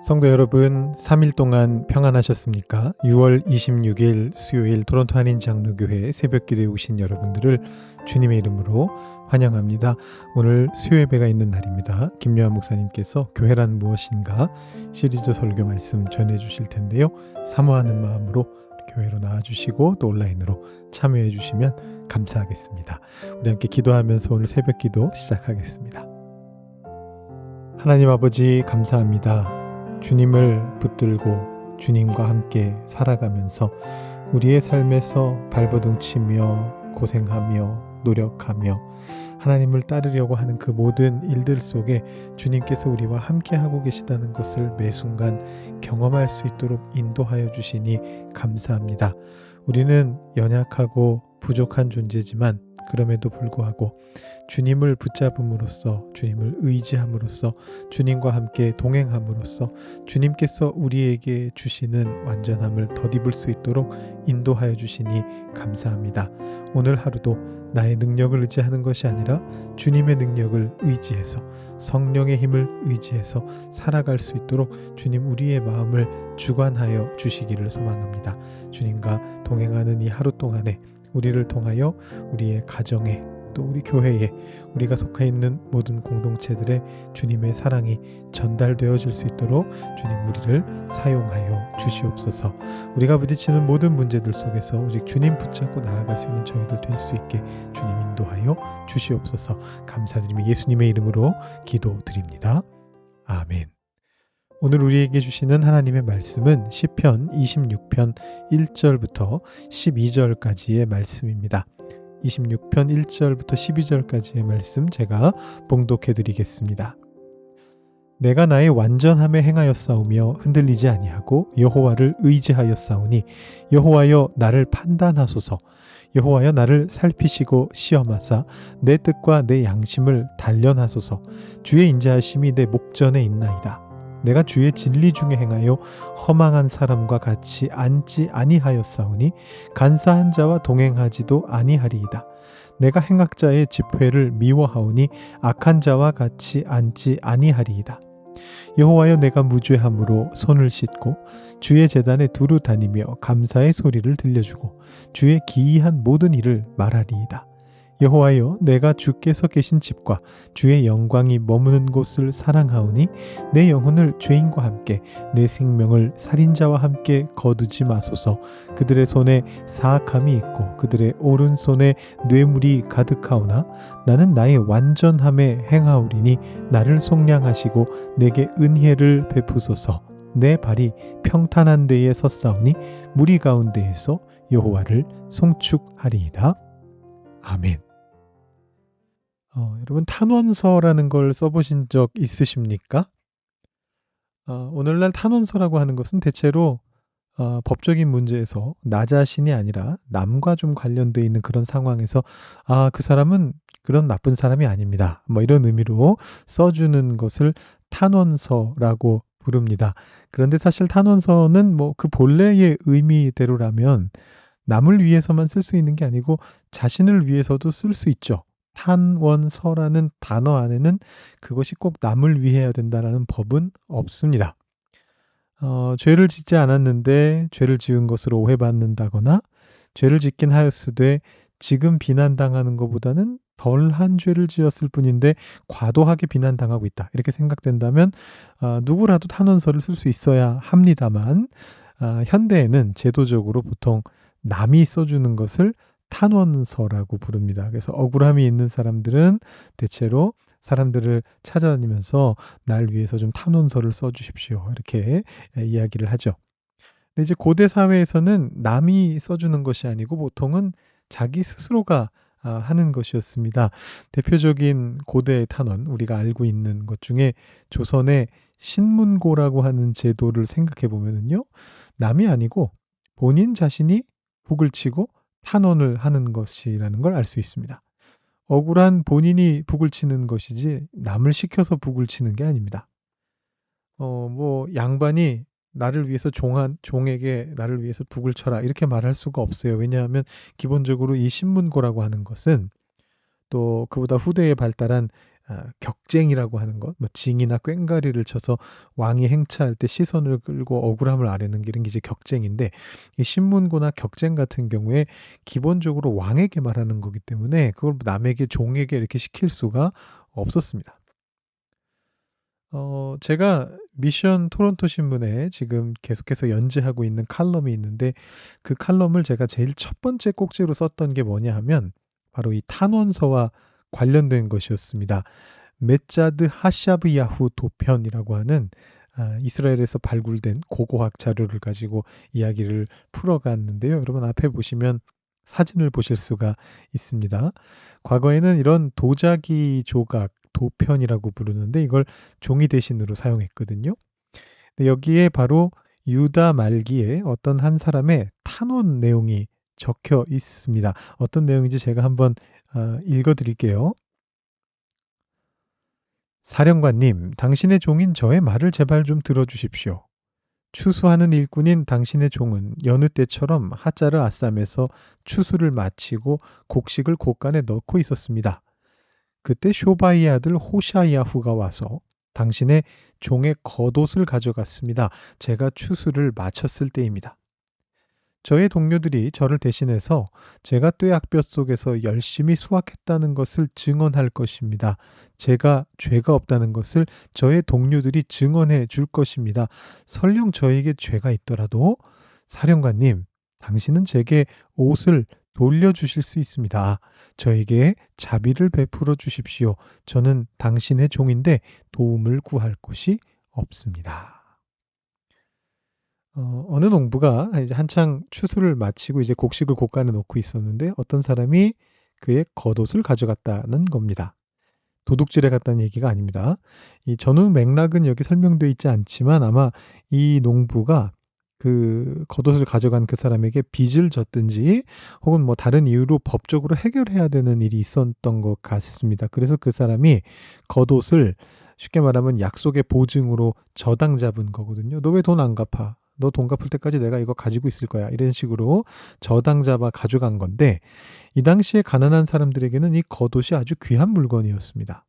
성도 여러분, 3일 동안 평안하셨습니까? 6월 26일 수요일 토론토 한인 장로교회 새벽기도에 오신 여러분들을 주님의 이름으로 환영합니다. 오늘 수요예배가 있는 날입니다. 김요한 목사님께서 교회란 무엇인가 시리즈 설교 말씀 전해주실 텐데요. 사모하는 마음으로 교회로 나와주시고 또 온라인으로 참여해 주시면 감사하겠습니다. 우리 함께 기도하면서 오늘 새벽기도 시작하겠습니다. 하나님 아버지 감사합니다. 주님을 붙들고 주님과 함께 살아가면서 우리의 삶에서 발버둥 치며 고생하며 노력하며 하나님을 따르려고 하는 그 모든 일들 속에 주님께서 우리와 함께 하고 계시다는 것을 매 순간 경험할 수 있도록 인도하여 주시니 감사합니다. 우리는 연약하고 부족한 존재지만 그럼에도 불구하고 주님을 붙잡음으로써 주님을 의지함으로써 주님과 함께 동행함으로써 주님께서 우리에게 주시는 완전함을 덧입을 수 있도록 인도하여 주시니 감사합니다. 오늘 하루도 나의 능력을 의지하는 것이 아니라 주님의 능력을 의지해서 성령의 힘을 의지해서 살아갈 수 있도록 주님 우리의 마음을 주관하여 주시기를 소망합니다. 주님과 동행하는 이 하루 동안에 우리를 통하여 우리의 가정에 또 우리 교회에 우리가 속해 있는 모든 공동체들의 주님의 사랑이 전달되어질 수 있도록 주님 우리를 사용하여 주시옵소서. 우리가 부딪히는 모든 문제들 속에서 오직 주님 붙잡고 나아갈 수 있는 저희들 될 수 있게 주님 인도하여 주시옵소서. 감사드리며 예수님의 이름으로 기도드립니다. 아멘. 오늘 우리에게 주시는 하나님의 말씀은 시편 26편 1절부터 12절까지의 말씀입니다. 26편 1절부터 12절까지의 말씀 제가 봉독해 드리겠습니다. 내가 나의 완전함에 행하였사오며 흔들리지 아니하고 여호와를 의지하였사오니 여호와여 나를 판단하소서. 여호와여 나를 살피시고 시험하사 내 뜻과 내 양심을 단련하소서. 주의 인자하심이 내 목전에 있나이다. 내가 주의 진리 중에 행하여 허망한 사람과 같이 앉지 아니하였사오니 간사한 자와 동행하지도 아니하리이다. 내가 행악자의 집회를 미워하오니 악한 자와 같이 앉지 아니하리이다. 여호와여 내가 무죄함으로 손을 씻고 주의 제단에 두루 다니며 감사의 소리를 들려주고 주의 기이한 모든 일을 말하리이다. 여호와여 내가 주께서 계신 집과 주의 영광이 머무는 곳을 사랑하오니 내 영혼을 죄인과 함께 내 생명을 살인자와 함께 거두지 마소서. 그들의 손에 사악함이 있고 그들의 오른손에 뇌물이 가득하오나 나는 나의 완전함에 행하오리니 나를 속량하시고 내게 은혜를 베푸소서. 내 발이 평탄한 데에 섰사오니 무리 가운데에서 여호와를 송축하리이다. 아멘. 여러분 탄원서라는 걸 써보신 적 있으십니까? 오늘날 탄원서라고 하는 것은 대체로 법적인 문제에서 나 자신이 아니라 남과 좀 관련되어 있는 그런 상황에서 그 사람은 그런 나쁜 사람이 아닙니다. 뭐 이런 의미로 써주는 것을 탄원서라고 부릅니다. 그런데 사실 탄원서는 뭐 그 본래의 의미대로라면 남을 위해서만 쓸 수 있는 게 아니고 자신을 위해서도 쓸 수 있죠. 탄원서라는 단어 안에는 그것이 꼭 남을 위해야 된다라는 법은 없습니다. 죄를 짓지 않았는데 죄를 지은 것으로 오해받는다거나 죄를 짓긴 하였으되 지금 비난당하는 것보다는 덜한 죄를 지었을 뿐인데 과도하게 비난당하고 있다. 이렇게 생각된다면 누구라도 탄원서를 쓸 수 있어야 합니다만 현대에는 제도적으로 보통 남이 써주는 것을 탄원서라고 부릅니다. 그래서 억울함이 있는 사람들은 대체로 사람들을 찾아다니면서 날 위해서 좀 탄원서를 써주십시오. 이렇게 이야기를 하죠. 근데 이제 고대 사회에서는 남이 써주는 것이 아니고 보통은 자기 스스로가 하는 것이었습니다. 대표적인 고대의 탄원, 우리가 알고 있는 것 중에 조선의 신문고라고 하는 제도를 생각해 보면은요, 남이 아니고 본인 자신이 북을 치고 탄원을 하는 것이라는 걸 알 수 있습니다. 억울한 본인이 북을 치는 것이지 남을 시켜서 북을 치는 게 아닙니다. 뭐 양반이 나를 위해서 종에게 나를 위해서 북을 쳐라 이렇게 말할 수가 없어요. 왜냐하면 기본적으로 이 신문고라고 하는 것은 또 그보다 후대에 발달한 격쟁이라고 하는 것, 뭐 징이나 꽹과리를 쳐서 왕이 행차할 때 시선을 끌고 억울함을 아뢰는 게 이런 게 이제 격쟁인데, 이 신문고나 격쟁 같은 경우에 기본적으로 왕에게 말하는 거기 때문에 그걸 남에게 종에게 이렇게 시킬 수가 없었습니다. 제가 미션 토론토 신문에 지금 계속해서 연재하고 있는 칼럼이 있는데, 그 칼럼을 제가 제일 첫 번째 꼭지로 썼던 게 뭐냐 하면 바로 이 탄원서와 관련된 것이었습니다. 메자드 하샤브야후 도편이라고 하는 이스라엘에서 발굴된 고고학 자료를 가지고 이야기를 풀어갔는데요. 여러분 앞에 보시면 사진을 보실 수가 있습니다. 과거에는 이런 도자기 조각, 도편이라고 부르는데 이걸 종이 대신으로 사용했거든요. 근데 여기에 바로 유다 말기에 어떤 한 사람의 탄원 내용이 적혀 있습니다. 어떤 내용인지 제가 한번 읽어 드릴게요. 사령관님, 당신의 종인 저의 말을 제발 좀 들어주십시오. 추수하는 일꾼인 당신의 종은 여느 때처럼 하짜르 아쌈에서 추수를 마치고 곡식을 곡간에 넣고 있었습니다. 그때 쇼바이의 아들 호샤야후가 와서 당신의 종의 겉옷을 가져갔습니다. 제가 추수를 마쳤을 때입니다. 저의 동료들이 저를 대신해서 제가 뙤약볕 속에서 열심히 수확했다는 것을 증언할 것입니다. 제가 죄가 없다는 것을 저의 동료들이 증언해 줄 것입니다. 설령 저에게 죄가 있더라도 사령관님, 당신은 제게 옷을 돌려주실 수 있습니다. 저에게 자비를 베풀어 주십시오. 저는 당신의 종인데 도움을 구할 곳이 없습니다. 어느 농부가 이제 한창 추수를 마치고 이제 곡식을 곡간에 놓고 있었는데 어떤 사람이 그의 겉옷을 가져갔다는 겁니다. 도둑질해 갔다는 얘기가 아닙니다. 이 전후 맥락은 여기 설명되어 있지 않지만 아마 이 농부가 그 겉옷을 가져간 그 사람에게 빚을 졌든지 혹은 뭐 다른 이유로 법적으로 해결해야 되는 일이 있었던 것 같습니다. 그래서 그 사람이 겉옷을 쉽게 말하면 약속의 보증으로 저당 잡은 거거든요. 너 왜 돈 안 갚아? 너 돈 갚을 때까지 내가 이거 가지고 있을 거야. 이런 식으로 저당 잡아 가져간 건데 이 당시에 가난한 사람들에게는 이 겉옷이 아주 귀한 물건이었습니다.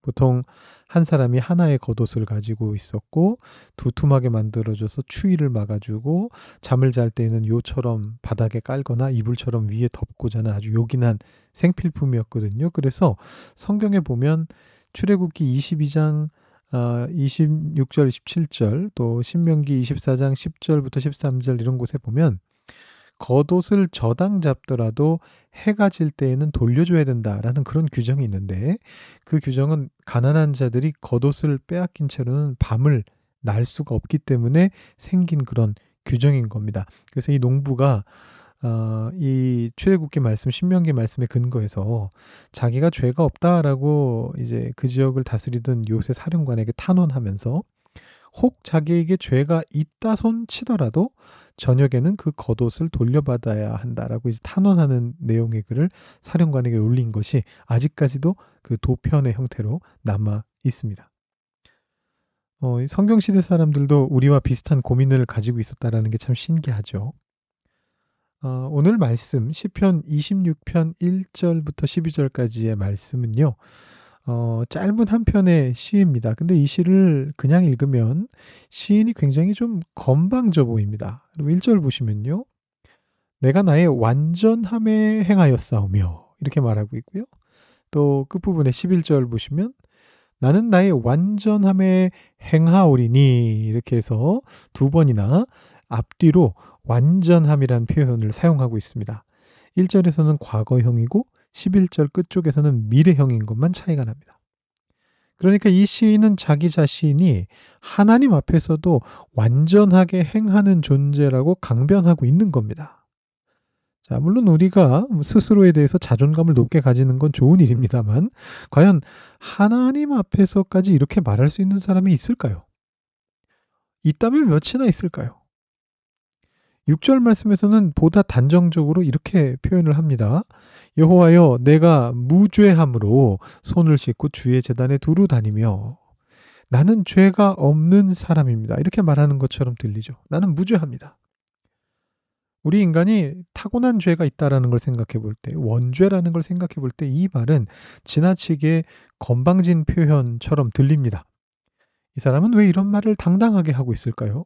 보통 한 사람이 하나의 겉옷을 가지고 있었고 두툼하게 만들어져서 추위를 막아주고 잠을 잘 때에는 요처럼 바닥에 깔거나 이불처럼 위에 덮고 자는 아주 요긴한 생필품이었거든요. 그래서 성경에 보면 출애굽기 22장 26절, 27절 또 신명기 24장 10절부터 13절 이런 곳에 보면 겉옷을 저당 잡더라도 해가 질 때에는 돌려줘야 된다라는 그런 규정이 있는데 그 규정은 가난한 자들이 겉옷을 빼앗긴 채로는 밤을 날 수가 없기 때문에 생긴 그런 규정인 겁니다. 그래서 이 농부가 이 출애굽기 말씀, 신명기 말씀에 근거해서 자기가 죄가 없다라고 이제 그 지역을 다스리던 요새 사령관에게 탄원하면서 혹 자기에게 죄가 있다 손 치더라도 저녁에는 그 겉옷을 돌려받아야 한다라고 이제 탄원하는 내용의 글을 사령관에게 올린 것이 아직까지도 그 도편의 형태로 남아 있습니다. 이 성경시대 사람들도 우리와 비슷한 고민을 가지고 있었다라는 게 참 신기하죠. 오늘 말씀 시편 26편 1절부터 12절까지의 말씀은요. 짧은 한 편의 시입니다. 근데 이 시를 그냥 읽으면 시인이 굉장히 좀 건방져 보입니다. 그리고 1절 보시면요. 내가 나의 완전함에 행하였사오며 이렇게 말하고 있고요. 또 끝부분에 11절 보시면 나는 나의 완전함에 행하오리니 이렇게 해서 두 번이나 앞뒤로 완전함이란 표현을 사용하고 있습니다. 1절에서는 과거형이고 11절 끝쪽에서는 미래형인 것만 차이가 납니다. 그러니까 이 시인은 자기 자신이 하나님 앞에서도 완전하게 행하는 존재라고 강변하고 있는 겁니다. 자, 물론 우리가 스스로에 대해서 자존감을 높게 가지는 건 좋은 일입니다만, 과연 하나님 앞에서까지 이렇게 말할 수 있는 사람이 있을까요? 있다면 몇이나 있을까요? 6절 말씀에서는 보다 단정적으로 이렇게 표현을 합니다. 여호와여 내가 무죄함으로 손을 씻고 주의 제단에 두루 다니며 나는 죄가 없는 사람입니다. 이렇게 말하는 것처럼 들리죠. 나는 무죄합니다. 우리 인간이 타고난 죄가 있다라는 걸 생각해 볼 때, 원죄라는 걸 생각해 볼 때 이 말은 지나치게 건방진 표현처럼 들립니다. 이 사람은 왜 이런 말을 당당하게 하고 있을까요?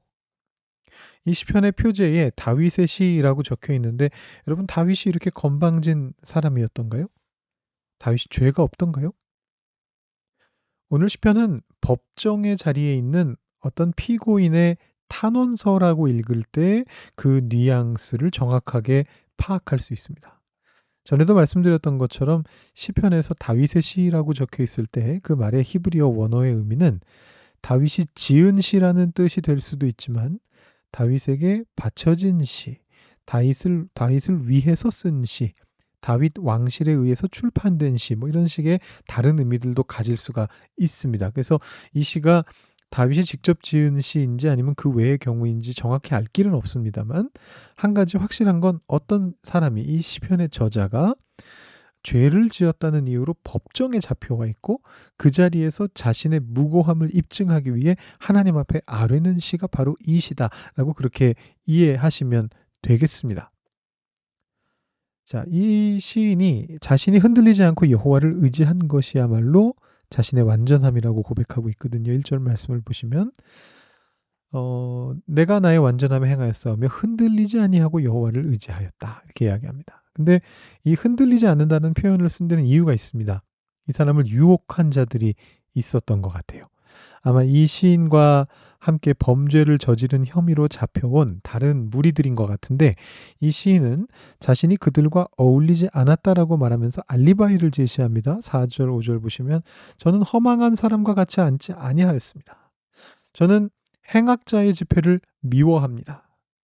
이 시편의 표제에 다윗의 시라고 적혀 있는데 여러분 다윗이 이렇게 건방진 사람이었던가요? 다윗이 죄가 없던가요? 오늘 시편은 법정의 자리에 있는 어떤 피고인의 탄원서라고 읽을 때 그 뉘앙스를 정확하게 파악할 수 있습니다. 전에도 말씀드렸던 것처럼 시편에서 다윗의 시라고 적혀 있을 때 그 말의 히브리어 원어의 의미는 다윗이 지은 시라는 뜻이 될 수도 있지만 다윗에게 바쳐진 시, 다윗을 위해서 쓴 시, 다윗 왕실에 의해서 출판된 시, 뭐 이런 식의 다른 의미들도 가질 수가 있습니다. 그래서 이 시가 다윗이 직접 지은 시인지 아니면 그 외의 경우인지 정확히 알 길은 없습니다만 한 가지 확실한 건 어떤 사람이 이 시편의 저자가 죄를 지었다는 이유로 법정에 잡혀와 있고 그 자리에서 자신의 무고함을 입증하기 위해 하나님 앞에 아뢰는 시가 바로 이 시다라고 그렇게 이해하시면 되겠습니다. 자, 이 시인이 자신이 흔들리지 않고 여호와를 의지한 것이야말로 자신의 완전함이라고 고백하고 있거든요. 1절 말씀을 보시면 내가 나의 완전함에 행하였사오며 흔들리지 아니하고 여호와를 의지하였다. 이렇게 이야기합니다. 근데 이 흔들리지 않는다는 표현을 쓴 데는 이유가 있습니다. 이 사람을 유혹한 자들이 있었던 것 같아요. 아마 이 시인과 함께 범죄를 저지른 혐의로 잡혀온 다른 무리들인 것 같은데 이 시인은 자신이 그들과 어울리지 않았다라고 말하면서 알리바이를 제시합니다. 4절, 5절 보시면 저는 허망한 사람과 같이 앉지 아니하였습니다. 저는 행악자의 집회를 미워합니다.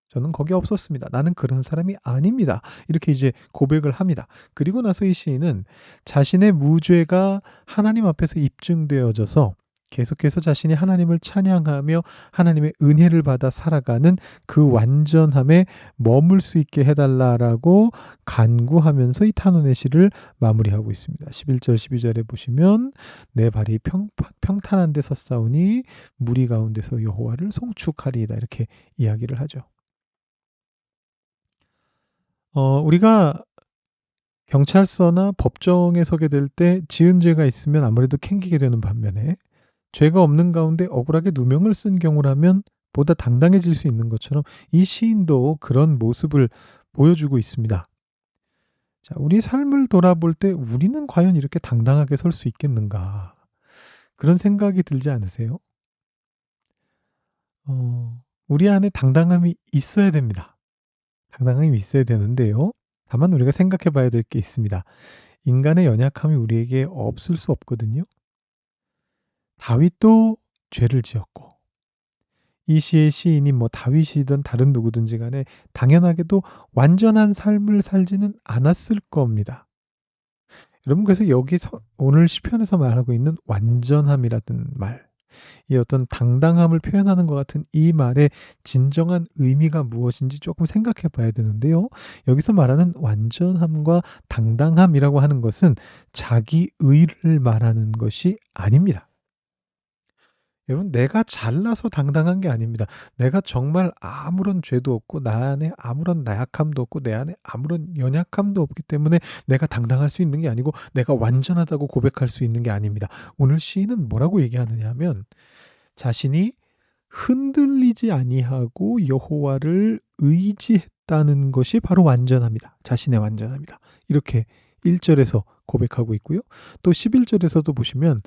저는 거기 없었습니다. 나는 그런 사람이 아닙니다. 이렇게 이제 고백을 합니다. 그리고 나서 이 시인은 자신의 무죄가 하나님 앞에서 입증되어져서 계속해서 자신이 하나님을 찬양하며 하나님의 은혜를 받아 살아가는 그 완전함에 머물 수 있게 해달라라고 간구하면서 이 탄원의 시를 마무리하고 있습니다. 11절, 12절에 보시면 내 발이 평탄한 데 섰사오니 무리 가운데서 여호와를 송축하리이다 이렇게 이야기를 하죠. 우리가 경찰서나 법정에 서게 될 때 지은 죄가 있으면 아무래도 캥기게 되는 반면에 죄가 없는 가운데 억울하게 누명을 쓴 경우라면 보다 당당해질 수 있는 것처럼 이 시인도 그런 모습을 보여주고 있습니다. 자, 우리 삶을 돌아볼 때 우리는 과연 이렇게 당당하게 설 수 있겠는가? 그런 생각이 들지 않으세요? 우리 안에 당당함이 있어야 됩니다. 당당함이 있어야 되는데요. 다만 우리가 생각해 봐야 될 게 있습니다. 인간의 연약함이 우리에게 없을 수 없거든요. 다윗도 죄를 지었고 이 시의 시인이 뭐 다윗이든 다른 누구든지 간에 당연하게도 완전한 삶을 살지는 않았을 겁니다. 여러분 그래서 여기서 오늘 시편에서 말하고 있는 완전함이라는 말, 이 어떤 당당함을 표현하는 것 같은 이 말의 진정한 의미가 무엇인지 조금 생각해 봐야 되는데요. 여기서 말하는 완전함과 당당함이라고 하는 것은 자기 의를 말하는 것이 아닙니다. 여러분, 내가 잘나서 당당한 게 아닙니다. 내가 정말 아무런 죄도 없고, 나 안에 아무런 나약함도 없고, 내 안에 아무런 연약함도 없기 때문에 내가 당당할 수 있는 게 아니고, 내가 완전하다고 고백할 수 있는 게 아닙니다. 오늘 시인은 뭐라고 얘기하느냐 하면, 자신이 흔들리지 아니하고 여호와를 의지했다는 것이 바로 완전합니다. 자신의 완전합니다. 이렇게 1절에서 고백하고 있고요. 또 11절에서도 보시면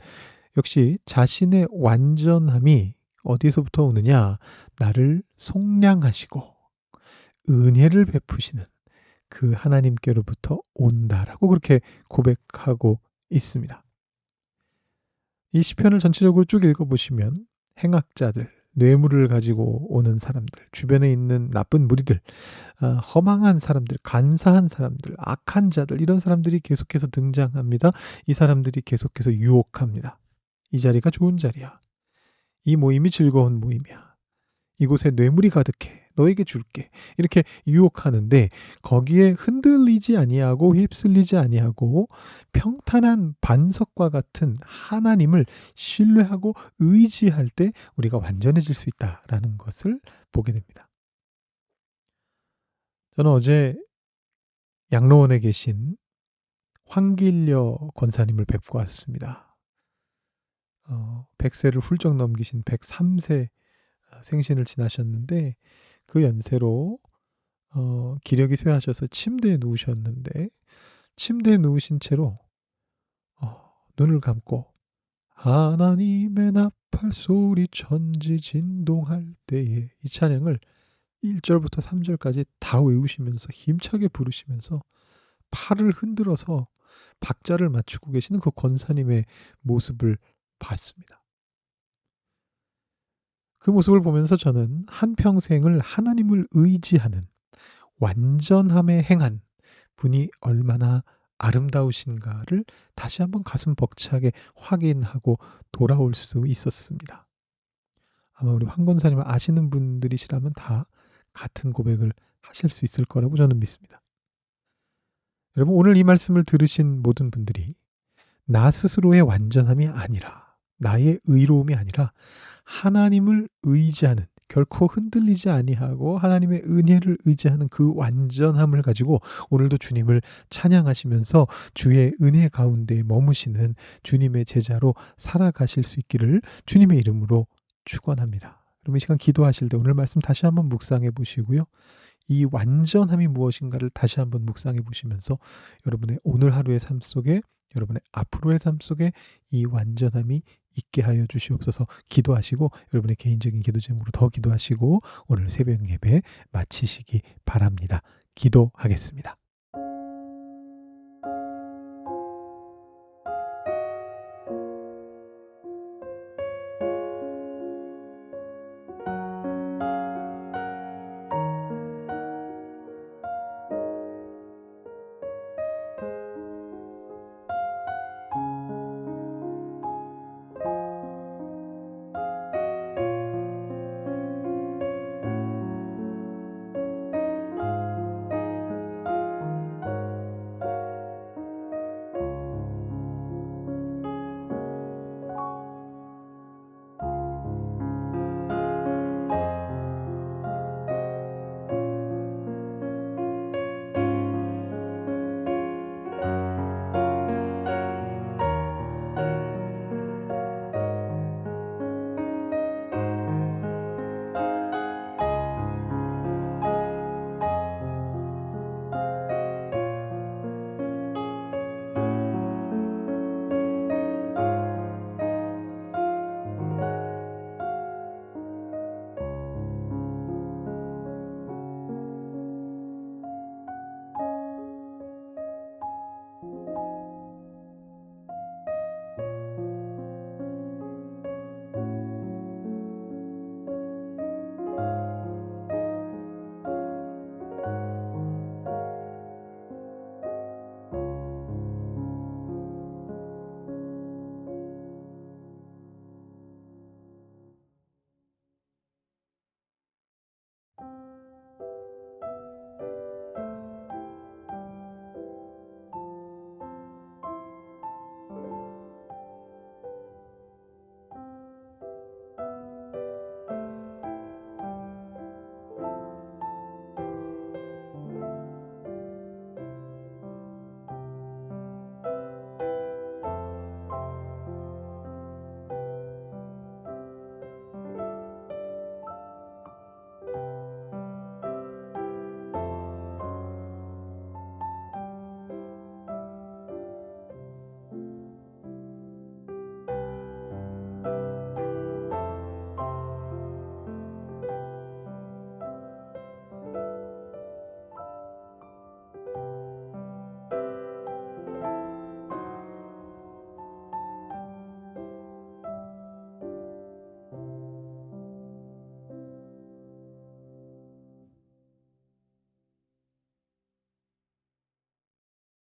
역시 자신의 완전함이 어디서부터 오느냐? 나를 속량하시고 은혜를 베푸시는 그 하나님께로부터 온다라고 그렇게 고백하고 있습니다. 이 시편을 전체적으로 쭉 읽어보시면 행악자들, 뇌물을 가지고 오는 사람들, 주변에 있는 나쁜 무리들, 허망한 사람들, 간사한 사람들, 악한 자들 이런 사람들이 계속해서 등장합니다. 이 사람들이 계속해서 유혹합니다. 이 자리가 좋은 자리야. 이 모임이 즐거운 모임이야. 이곳에 뇌물이 가득해. 너에게 줄게. 이렇게 유혹하는데 거기에 흔들리지 아니하고 휩쓸리지 아니하고 평탄한 반석과 같은 하나님을 신뢰하고 의지할 때 우리가 완전해질 수 있다라는 것을 보게 됩니다. 저는 어제 양로원에 계신 황길려 권사님을 뵙고 왔습니다. 100세를 훌쩍 넘기신 103세 생신을 지나셨는데 그 연세로 기력이 쇠하셔서 침대에 누우셨는데 침대에 누우신 채로 눈을 감고 하나님의 나팔 소리 천지 진동할 때에 이 찬양을 1절부터 3절까지 다 외우시면서 힘차게 부르시면서 팔을 흔들어서 박자를 맞추고 계시는 그 권사님의 모습을 봤습니다. 그 모습을 보면서 저는 한평생을 하나님을 의지하는 완전함에 행한 분이 얼마나 아름다우신가를 다시 한번 가슴 벅차게 확인하고 돌아올 수 있었습니다. 아마 우리 황 권사님을 아시는 분들이시라면 다 같은 고백을 하실 수 있을 거라고 저는 믿습니다. 여러분, 오늘 이 말씀을 들으신 모든 분들이 나 스스로의 완전함이 아니라, 나의 의로움이 아니라 하나님을 의지하는, 결코 흔들리지 아니하고 하나님의 은혜를 의지하는 그 완전함을 가지고 오늘도 주님을 찬양하시면서 주의 은혜 가운데 머무시는 주님의 제자로 살아가실 수 있기를 주님의 이름으로 축원합니다. 그럼 이 시간 기도하실 때 오늘 말씀 다시 한번 묵상해 보시고요. 이 완전함이 무엇인가를 다시 한번 묵상해 보시면서 여러분의 오늘 하루의 삶 속에, 여러분의 앞으로의 삶 속에 이 완전함이 있게 하여 주시옵소서. 기도하시고 여러분의 개인적인 기도 제목으로 더 기도하시고 오늘 새벽 예배 마치시기 바랍니다. 기도하겠습니다.